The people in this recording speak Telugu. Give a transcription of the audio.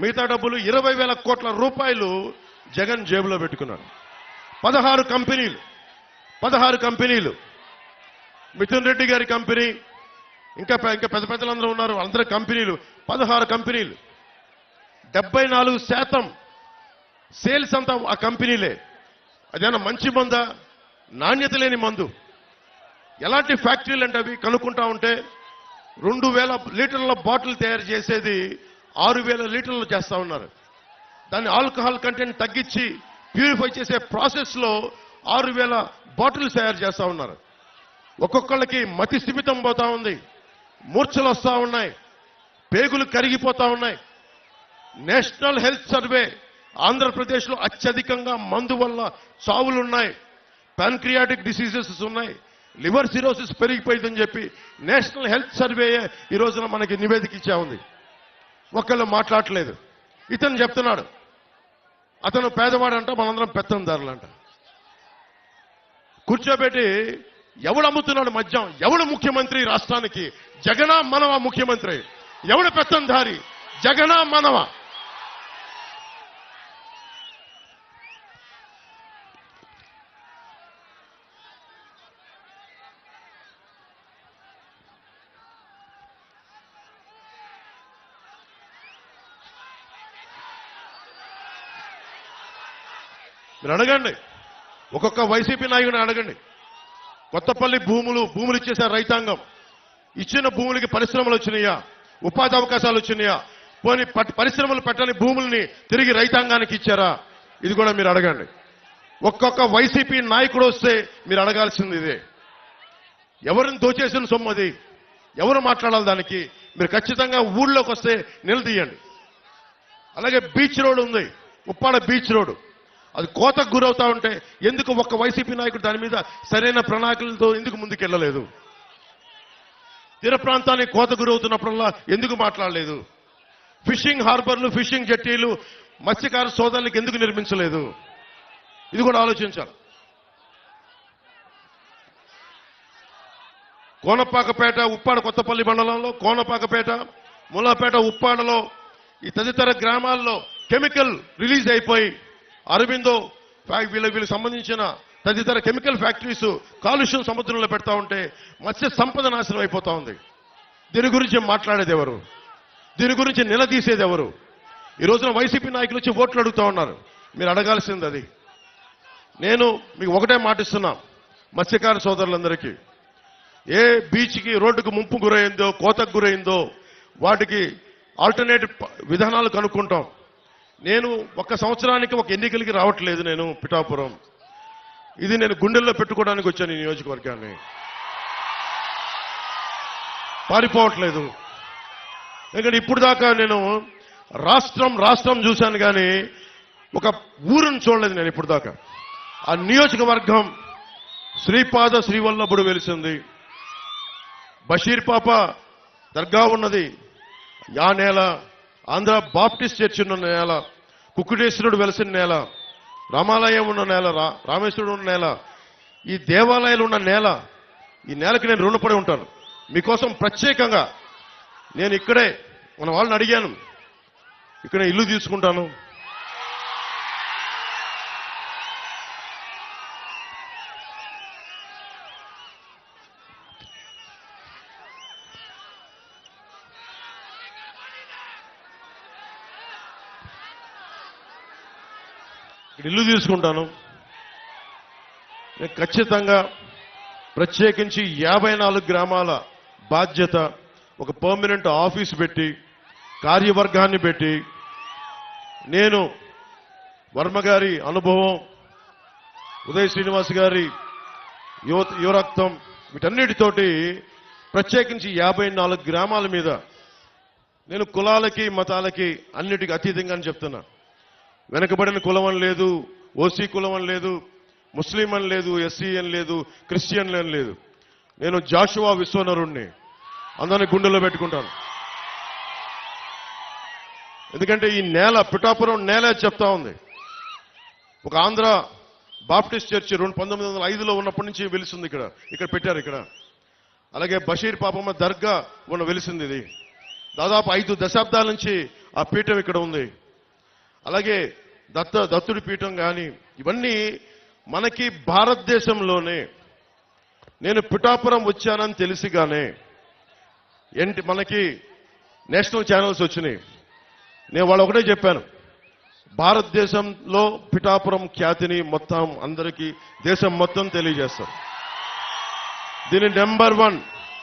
మిగతా డబ్బులు 20,000 కోట్ల రూపాయలు జగన్ జేబులో పెట్టుకున్నాడు. 16 కంపెనీలు మిథున్ రెడ్డి గారి కంపెనీ, ఇంకా పెద్ద పెద్దలందరూ ఉన్నారు, అందరి కంపెనీలు 16 కంపెనీలు. 74% సేల్స్ అంతా ఆ కంపెనీలే. అదేనా మంచి మందా, నాణ్యత లేని మందు? ఎలాంటి ఫ్యాక్టరీలు అంటే అవి కనుక్కుంటా ఉంటే 2,000 లీటర్ల బాటిల్ తయారు చేసేది 6,000 లీటర్లు చేస్తా ఉన్నారు. దాన్ని ఆల్కహాల్ కంటెంట్ తగ్గించి ప్యూరిఫై చేసే ప్రాసెస్ లో 6,000 బాటిల్స్ తయారు చేస్తా ఉన్నారు. ఒక్కొక్కళ్ళకి మతి స్థిమితం పోతా ఉంది, మూర్ఛలు వస్తా ఉన్నాయి, పేగులు కరిగిపోతా ఉన్నాయి. నేషనల్ హెల్త్ సర్వే ఆంధ్రప్రదేశ్లో అత్యధికంగా మందు వల్ల చావులున్నాయి, ప్యాన్క్రియాటిక్ డిసీజెస్ ఉన్నాయి, లివర్ సిరోసిస్ పెరిగిపోయిందని చెప్పి నేషనల్ హెల్త్ సర్వే ఈ రోజున మనకి నివేదిక ఇచ్చా ఉంది. ఒక్కళ్ళు మాట్లాడలేదు. ఇతను చెప్తున్నాడు అతను పేదవాడంట, మనందరం పెత్తందారులంట. కూర్చోబెట్టి ఎవడు అమ్ముతున్నాడు మద్యం? ఎవడు ముఖ్యమంత్రి రాష్ట్రానికి? జగనా మనవా ముఖ్యమంత్రి? ఎవడు పెత్తందారి? జగనా మనవా? మీరు అడగండి, ఒక్కొక్క వైసీపీ నాయకుడిని అడగండి. కొత్తపల్లి భూములు ఇచ్చేశారు రైతాంగం. ఇచ్చిన భూములకి పరిశ్రమలు వచ్చినాయా? ఉపాధి అవకాశాలు వచ్చినాయా? పోనీ పరిశ్రమలు పెట్టని భూముల్ని తిరిగి రైతాంగానికి ఇచ్చారా? ఇది కూడా మీరు అడగండి. ఒక్కొక్క వైసీపీ నాయకుడు వస్తే మీరు అడగాల్సింది ఇదే. ఎవరిని దోచేసిన సొమ్ము అది? ఎవరు మాట్లాడాలి దానికి? మీరు ఖచ్చితంగా ఊళ్ళోకి వస్తే నిలదీయండి. అలాగే బీచ్ రోడ్ ఉంది, ఉప్పాడ బీచ్ రోడ్, అది కోతకు గురవుతా ఉంటే ఎందుకు ఒక్క వైసీపీ నాయకుడు దాని మీద సరైన ప్రణాళికలతో ఎందుకు ముందుకెళ్లలేదు? తీర ప్రాంతానికి కోత గురవుతున్నప్పుడల్లా ఎందుకు మాట్లాడలేదు? ఫిషింగ్ హార్బర్లు, ఫిషింగ్ జెట్టీలు మత్స్యకార సోదరులకు ఎందుకు నిర్మించలేదు? ఇది కూడా ఆలోచించాలి. కోనపాకపేట, ఉప్పాడ కొత్తపల్లి మండలంలో కోనపాకపేట, ముల్లాపేట, ఉప్పాడలో ఈ తదితర గ్రామాల్లో కెమికల్ రిలీజ్ అయిపోయి అరవిందో వీళ్ళకి సంబంధించిన తదితర కెమికల్ ఫ్యాక్టరీస్ కాలుష్యం సముద్రంలో పెడతా ఉంటే మత్స్య సంపద నాశనం అయిపోతా ఉంది. దీని గురించి మాట్లాడేది ఎవరు? దీని గురించి నిలదీసేది ఎవరు? ఈ రోజున వైసీపీ నాయకులు వచ్చి ఓట్లు అడుగుతా ఉన్నారు. మీరు అడగాల్సింది అది. నేను మీకు ఒకటే మాటిస్తున్నా, మత్స్యకార సోదరులందరికీ, ఏ బీచ్కి రోడ్డుకు ముంపు గురైందో, కోతకు గురైందో వాటికి ఆల్టర్నేటివ్ విధానాలు కనుక్కుంటాం. నేను ఒక్క సంవత్సరానికి ఒక ఎన్నికలకి రావట్లేదు. నేను పిఠాపురం, ఇది నేను గుండెల్లో పెట్టుకోవడానికి వచ్చాను. ఈ నియోజకవర్గాన్ని పారిపోవట్లేదు. ఎందుకంటే ఇప్పుడు దాకా నేను రాష్ట్రం చూశాను కానీ ఒక ఊరును చూడలేదు నేను ఇప్పుడు దాకా. ఆ నియోజకవర్గం శ్రీపాద శ్రీవల్లభుడు వెలిసింది, బషీర్ పాప దర్గా ఉన్నది ఆ నేల, ఆంధ్ర బాప్టిస్ట్ చర్చ్ ఉన్న నేల, కుక్కుటేశ్వరుడు వెలసిన నేల, రామాలయం ఉన్న నేల, రామేశ్వరుడు ఉన్న నేల, ఈ దేవాలయాలు ఉన్న నేల. ఈ నేలకి నేను రుణపడి ఉంటాను. మీకోసం ప్రత్యేకంగా నేను ఇక్కడే మన వాళ్ళని అడిగాను, ఇక్కడ ఇల్లు తీసుకుంటాను. ఇల్లు తీసుకుంటాను. నేను ఖచ్చితంగా ప్రత్యేకించి 54 గ్రామాల బాధ్యత, ఒక పర్మనెంట్ ఆఫీస్ పెట్టి, కార్యవర్గాన్ని పెట్టి, నేను వర్మ గారి అనుభవం, ఉదయ్ శ్రీనివాస్ గారి యువరక్తం, వీటన్నిటితోటి ప్రత్యేకించి 54 గ్రామాల మీద నేను కులాలకి మతాలకి అన్నిటికీ అతీతంగా అని చెప్తున్నా. వెనకబడిన కులం అని లేదు, ఓసీ కులం అని లేదు, ముస్లిం అని లేదు, ఎస్సీ అని లేదు, క్రిస్టియన్ అని లేదు. నేను జాషువా విశ్వనరుణ్ణి, అందరినీ గుండెల్లో పెట్టుకుంటాను. ఎందుకంటే ఈ నేల, పిఠాపురం నేల చెప్తా ఉంది. ఒక ఆంధ్ర బాప్టిస్ట్ చర్చి 1905లో ఉన్నప్పటి నుంచి వెలిసింది. ఇక్కడ పెట్టారు. ఇక్కడ అలాగే బషీర్ పాపమ్మ దర్గా వెలిసింది. ఇది దాదాపు 5 దశాబ్దాల నుంచి ఆ పీఠం ఇక్కడ ఉంది. అలాగే దత్తుడి పీఠం కానీ ఇవన్నీ మనకి భారతదేశంలోనే. నేను పిఠాపురం వచ్చానని తెలిసిగానే మనకి నేషనల్ ఛానల్స్ వచ్చినాయి. నేను వాళ్ళు ఒకటే చెప్పాను, భారతదేశంలో పిఠాపురం ఖ్యాతిని మొత్తం అందరికీ దేశం మొత్తం తెలియజేస్తాం. దీని నెంబర్ 1